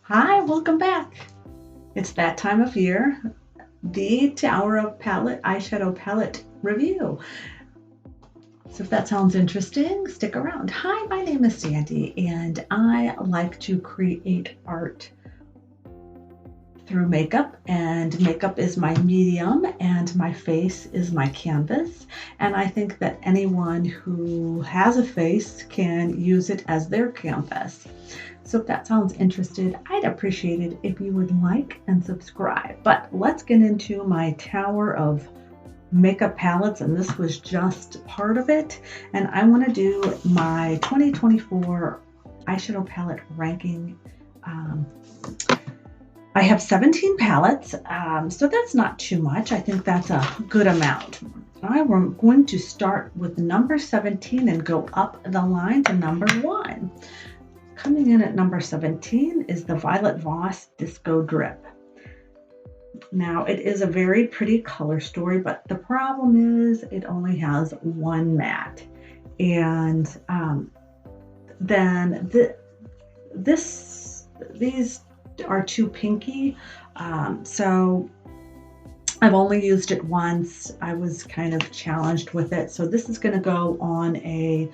Hi, welcome back. It's that time of year, the Tower of Palette eyeshadow palette review. So if that sounds interesting, stick around. Hi, my name is Sandy, and I like to create art through makeup, and makeup is my medium and my face is my canvas. And I think that anyone who has a face can use it as their canvas. So if that sounds interested, I'd appreciate it if you would like and subscribe. But let's get into my tower of makeup palettes, and this was just part of it. And I want to do my 2024 eyeshadow palette ranking. I have 17 palettes, so that's not too much. I think that's a good amount. I'm going to start with number 17 and go up the line to number 1. Coming in at number 17 is the Violet Voss Disco Drip. Now, it is a very pretty color story, but the problem is it only has one matte. And then these are too pinky. So I've only used it once. I was kind of challenged with it. So this is going to go on a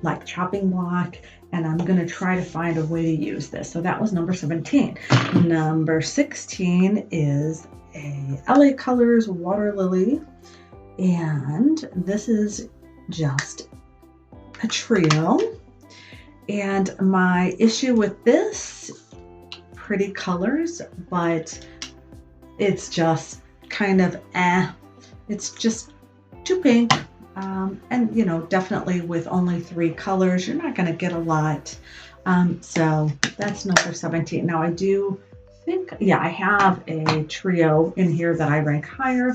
like chopping block, and I'm going to try to find a way to use this. So that was number 17. Number 16 is a LA Colors Water Lily, and this is just a trio. And my issue with this, pretty colors, but it's just kind of it's just too pink. And you know, definitely with only 3 colors, you're not going to get a lot. So that's number 17. Now I do think, yeah, I have a trio in here that I rank higher.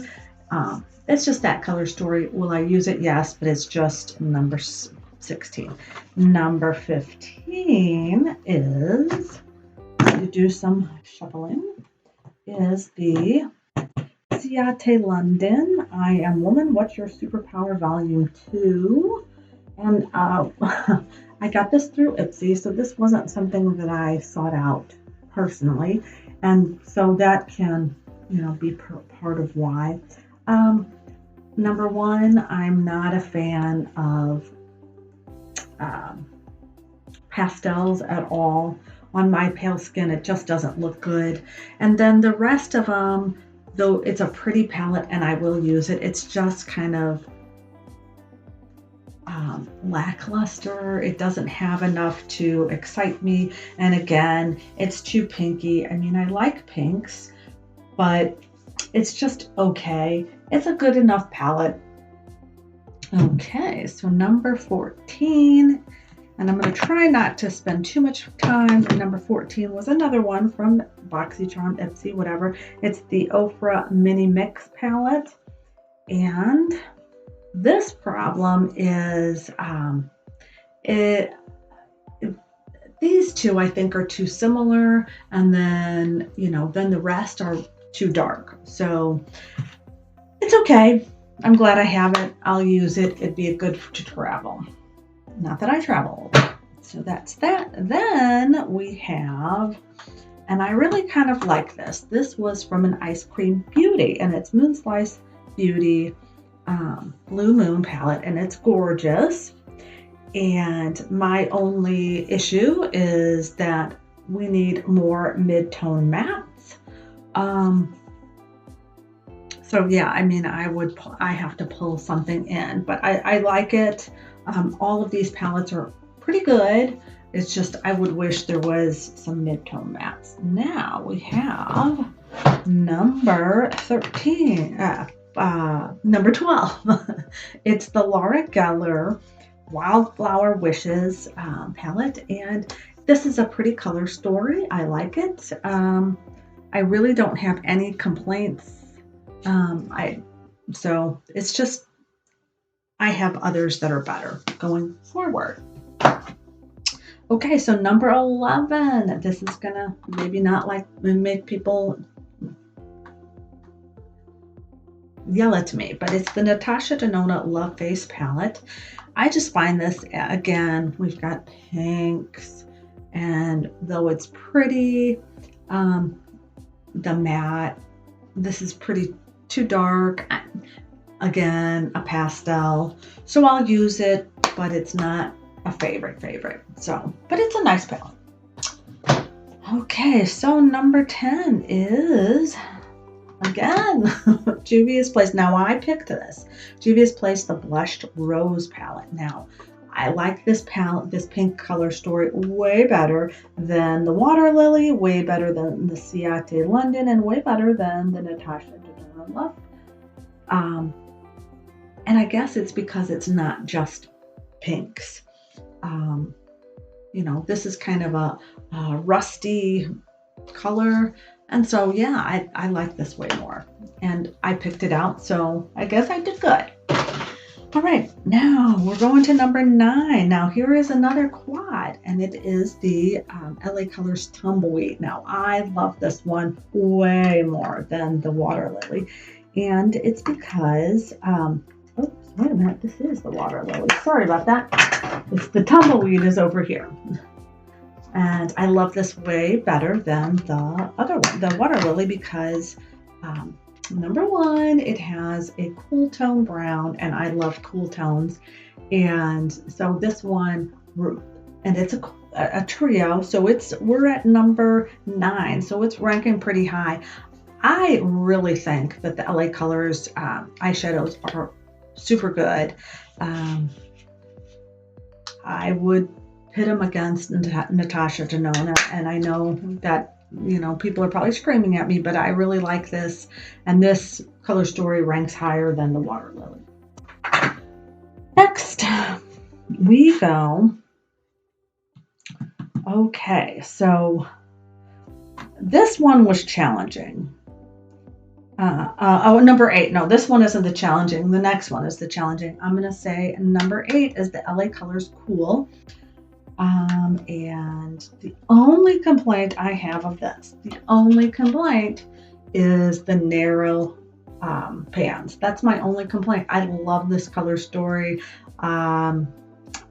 It's just that color story. Will I use it? Yes, but it's just number 16. Number 15 is, to do some shuffling, is the Ciate London I Am Woman, What's Your Superpower Volume 2. And I got this through Ipsy, so this wasn't something that I sought out personally. And so that can, you know, be part of why. Number 1, I'm not a fan of pastels at all. On my pale skin, it just doesn't look good. And then the rest of them, though it's a pretty palette and I will use it, it's just kind of lackluster. It doesn't have enough to excite me. And again, it's too pinky. I mean, I like pinks, but it's just okay. It's a good enough palette. Okay, so number 14, and I'm going to try not to spend too much time. Number 14 was another one from BoxyCharm, Ipsy, whatever. It's the Ofra Mini Mix palette. And this problem is these two I think are too similar, and then, you know, then the rest are too dark. So it's okay. I'm glad I have it. I'll use it. It'd be good to travel. Not that I travel. So that's that. Then we have, and I really kind of like this. This was from an Ice Cream Beauty, and it's Moon Slice Beauty Blue Moon palette, and it's gorgeous. And my only issue is that we need more mid-tone mattes. So yeah, I mean, I have to pull something in, but I like it. All of these palettes are pretty good. It's just, I would wish there was some mid-tone mattes. Now we have number 13, number 12. It's the Laura Geller Wildflower Wishes palette, and this is a pretty color story. I like it. I really don't have any complaints. So it's just, I have others that are better going forward. Okay, so number 11. This is gonna maybe not like make people yell at me, but it's the Natasha Denona Love Face palette. I just find this, again, we've got pinks And though it's pretty, the matte, this is pretty too dark. Again, a pastel. So I'll use it, but it's not a favorite. So, but it's a nice palette. Okay, so number 10 is, again, Juvia's Place. Now I picked this. Juvia's Place, the Blushed Rose palette. Now, I like this palette, this pink color story, way better than the Water Lily, way better than the Ciate London, and way better than the Natasha Denona Love. And I guess it's because it's not just pinks. You know, this is kind of a rusty color. And so, yeah, I like this way more. And I picked it out, so I guess I did good. All right, now we're going to number 9. Now here is another quad, and it is the LA Colors Tumbleweed. Now I love this one way more than the Water Lily. And it's because, oops, wait a minute, this is the Water Lily. Sorry about that. It's the Tumbleweed is over here. And I love this way better than the other one, the Water Lily, because number 1, it has a cool tone brown, and I love cool tones. And so this one, and it's a trio, so we're at number 9, so it's ranking pretty high. I really think that the LA Colors eyeshadows are super good. I would pit them against Natasha Denona, and I know that, you know, people are probably screaming at me, but I really like this, and this color story ranks higher than the Water Lily. Next, we go. Okay, so this one was challenging. Number 8. No, this one isn't the challenging. The next one is the challenging. I'm going to say number 8 is the LA Colors Cool. And the only complaint I have of this, the only complaint is the narrow pans. That's my only complaint. I love this color story. I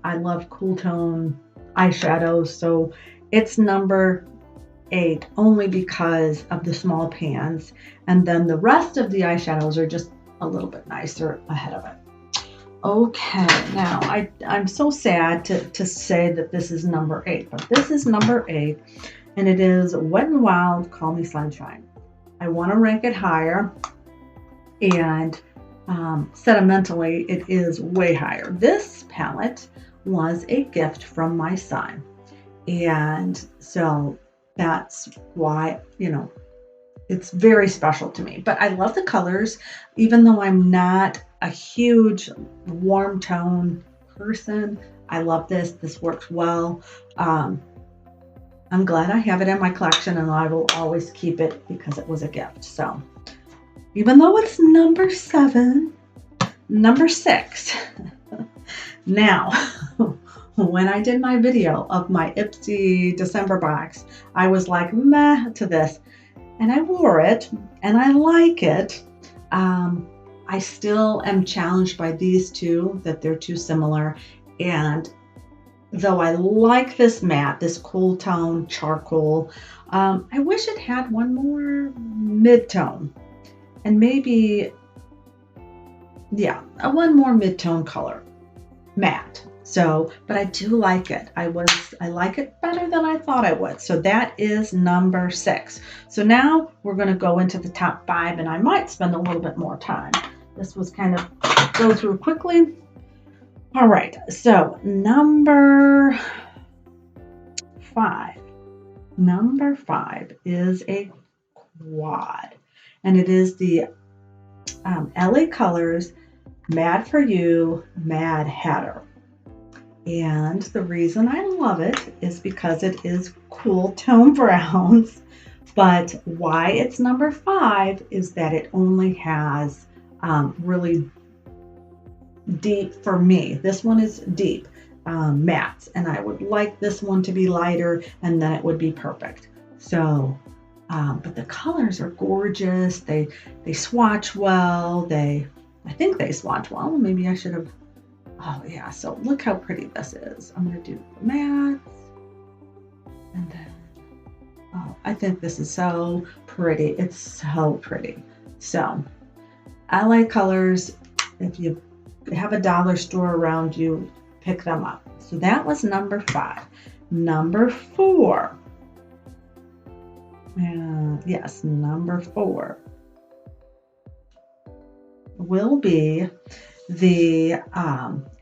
love cool tone eyeshadows. So it's number 8 only because of the small pans. And then the rest of the eyeshadows are just a little bit nicer ahead of it. Okay, now I'm so sad to say that this is number 8, but this is number 8, and it is Wet n Wild Call Me Sunshine. I want to rank it higher, and sentimentally, it is way higher. This palette was a gift from my son, and so that's why, you know, it's very special to me. But I love the colors, even though I'm not a huge warm tone person. I love this. This works well. I'm glad I have it in my collection, and I will always keep it because it was a gift. So even though it's number 7, number 6. Now, when I did my video of my Ipsy December box, I was like, meh to this. And I wore it, and I like it. I still am challenged by these two, that they're too similar. And though I like this matte, this cool tone charcoal, I wish it had one more mid-tone. And maybe, yeah, one more mid-tone color, matte. So, but I do like it. I like it better than I thought I would. So that is number 6. So now we're going to go into the top 5, and I might spend a little bit more time. This was kind of go through quickly. All right. So number 5. Number 5 is a quad, and it is the LA Colors Mad For You Mad Hatter. And the reason I love it is because it is cool tone browns. But why it's number 5 is that it only has really deep, for me, this one is deep mattes. And I would like this one to be lighter, and then it would be perfect. So, but the colors are gorgeous. They swatch well. I think they swatch well. Maybe I should have. Oh yeah, so look how pretty this is. I'm going to do the mattes. And then, oh, I think this is so pretty. It's so pretty. So I like colors. If you have a dollar store around you, pick them up. So that was number 5. Number 4. Yes, number 4 will be the,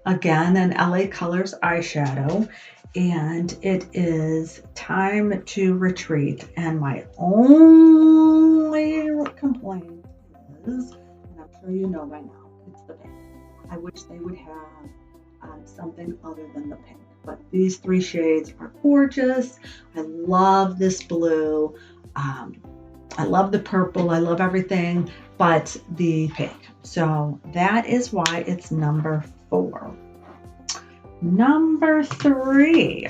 again, an LA Colors eyeshadow. And it is Time to Retreat. And my only complaint is, and I'm sure you know by now, it's the pink. I wish they would have something other than the pink. But these 3 shades are gorgeous. I love this blue. I love the purple. I love everything but the pink. So that is why it's number 4. Number 3.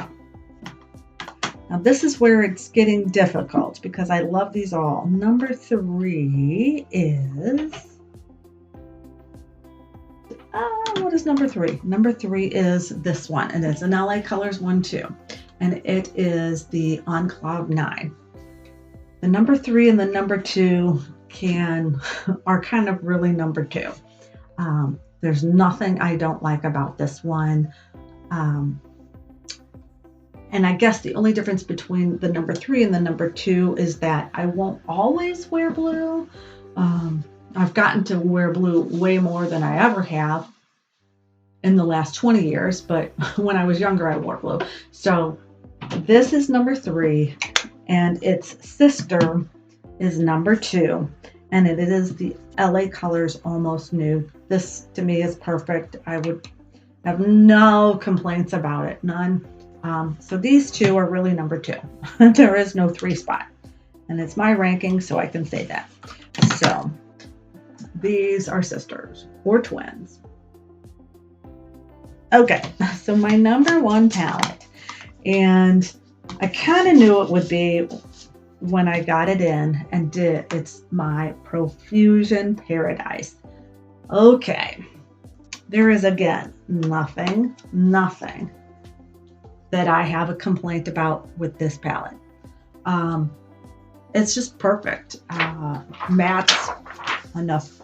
Now this is where it's getting difficult because I love these all. Number 3 is, what is number 3? Number 3 is this one, and it's an LA Colors one too. And it is the On Cloud 9. The number 3 and the number 2 are kind of really number 2. There's nothing I don't like about this one. And I guess the only difference between the number 3 and the number 2 is that I won't always wear blue. I've gotten to wear blue way more than I ever have in the last 20 years, but when I was younger, I wore blue. So this is number 3, and its sister is number 2, and it is the LA Colors Almost Nude. This to me is perfect. I would have no complaints about it, none. So these 2 are really number 2. There is no 3 spot, and it's my ranking, so I can say that. So these are sisters or twins. Okay, so my number 1 palette, and I kind of knew it would be when I got it in and did. It's my Profusion Paradise. Okay, there is again nothing that I have a complaint about with this palette. It's just perfect. Mattes, enough.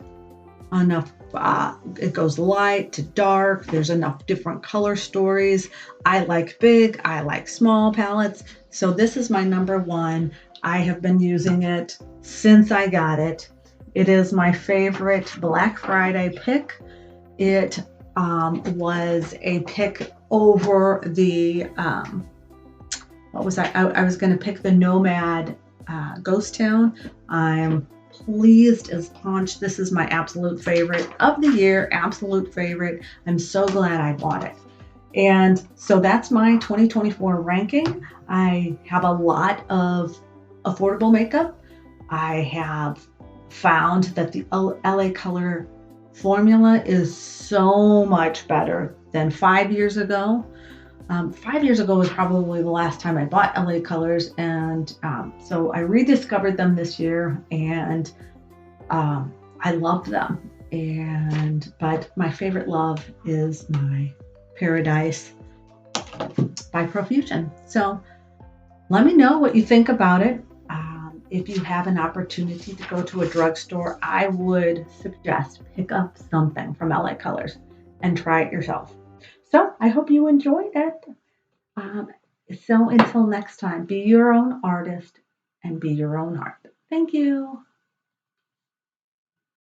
It goes light to dark. There's enough different color stories. I like big, I like small palettes. So this is my number 1. I have been using it since I got it. It is my favorite Black Friday pick. It was a pick over the, what was I was going to pick the Nomad Ghost Town. I'm pleased as punch. This is my absolute favorite of the year, absolute favorite. I'm so glad I bought it. And so that's my 2024 ranking. I have a lot of affordable makeup. I have found that the LA Color formula is so much better than 5 years ago. 5 years ago was probably the last time I bought LA Colors, and so I rediscovered them this year, and I loved them. But my favorite love is my Paradise by Profusion. So let me know what you think about it. If you have an opportunity to go to a drugstore, I would suggest pick up something from LA Colors and try it yourself. So I hope you enjoyed it. So until next time, be your own artist and be your own art. Thank you.